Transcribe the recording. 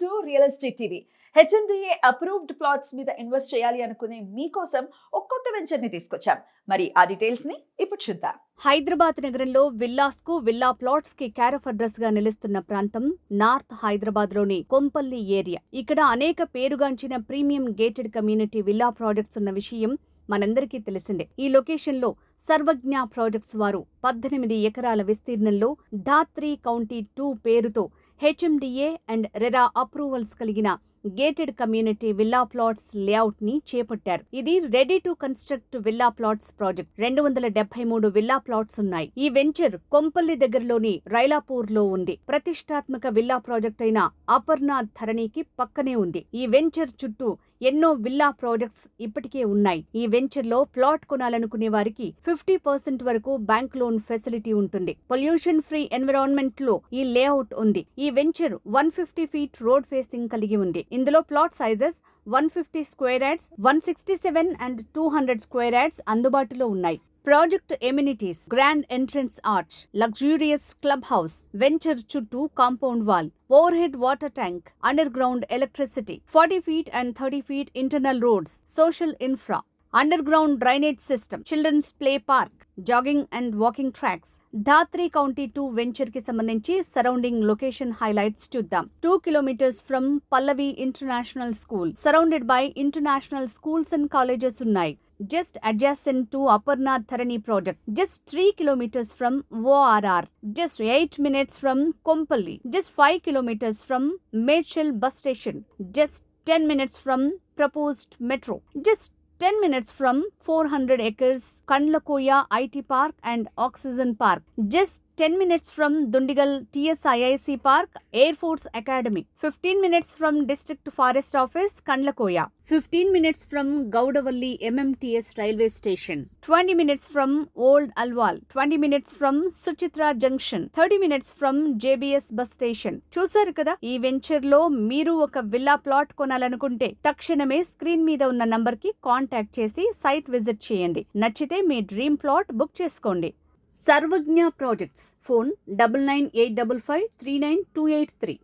To real estate TV. HMDA approved plots మీద invest చేయాలి అనుకునే మీకోసం ఒక కొత్త వెంచర్ ని తీసుకొచ్చాం. మరి ఆ డీటెయిల్స్ ని ఇప్పుడు చూద్దాం. హైదరాబాద్ నగరంలో విల్లా ప్లాట్స్ కి క్యారఫ్ అడ్రస్ గా నిలుస్తున్న ప్రాంతం నార్త్ హైదరాబాద్ లోని కొంపల్లి ఏరియా. ఇక్కడ అనేక పేరుగాంచిన premium gated community villa projects ఉన్న విషయం మనందరికీ తెలిసిందే. ఈ లొకేషన్ లో సర్వజ్ఞ ప్రాజెక్ట్స్ వారు 18 ఎకరాల విస్తీర్ణంలో ధాత్రి కౌంటీ 2 పేరుతో హెచ్ఎండిఏ అండ్ రెరా అప్రూవల్స్ కలిగిన gated community villa plots layout ని చేపట్టారు. ఇది ready to construct villa plots project. 273 villa plots ఉన్నాయి. ఈ వెంచర్ కొంపల్లి దగ్గరలోని రైలాపూర్ లో ఉంది. ప్రతిష్టాత్మక విల్లా ప్రాజెక్ట్ అయిన అపర్నాథ్ ధరణికి పక్కనే ఉంది. ఈ వెంచర్ చుట్టూ ఎన్నో విల్లా ప్రాజెక్ట్స్ ఇప్పటికే ఉన్నాయి. ఈ వెంచర్ లో ప్లాట్ కొనాలనుకునే వారికి 50% వరకు బ్యాంక్ లోన్ ఫెసిలిటీ ఉంటుంది. పొల్యూషన్ ఫ్రీ ఎన్విరాన్మెంట్ లో ఈ లేఅవుట్ ఉంది. ఈ వెంచర్ 150 ఫీట్ రోడ్ ఫేసింగ్ కలిగి ఉంది. ఇందులో plot sizes 150 square yards, 167 and 200 square yards అందుబాటులో ఉన్నాయి. Project amenities: grand entrance arch, luxurious club house, venture చుట్టూ compound wall, overhead water tank, under ground electricity, 40 feet and 30 feet internal roads, social infra, under ground drainage system, children's play park, jogging and walking tracks. Dhatri county 2 venture కి సంబంధించి surrounding location highlights చూద్దాం. 2 kilometers from Pallavi international school, surrounded by international schools and colleges ఉన్నాయి. Just adjacent to Aparnath Dharani project. Just 3 kilometers from ORR. Just 8 minutes from Kompalli. Just 5 kilometers from Medchal bus station. Just 10 minutes from proposed metro. Just 10 minutes from 400 acres Kandlakoya IT Park and Oxygen Park. Just 10 minutes from Dundigal TSIIC Park, Air Force Academy. 15 minutes from District Forest Office, Kandlakoya. 15 minutes from Gaudavalli MMTS Railway Station. 20 minutes from Old Alwal. 20 minutes from Suchitra Junction. 30 minutes from JBS bus station. చూసారు కదా, ఈ venture లో మీరు ఒక villa plot కొనాలనుకుంటే తక్షణమే screen మీద ఉన్న number కి కాంటాక్ట్ చేసి సైట్ విజిట్ చేయండి. నచ్చితే మీ డ్రీమ్ ప్లాట్ బుక్ చేసుకోండి. సర్వజ్ఞ ప్రాజెక్ట్స్. ఫోన్ 9985539283.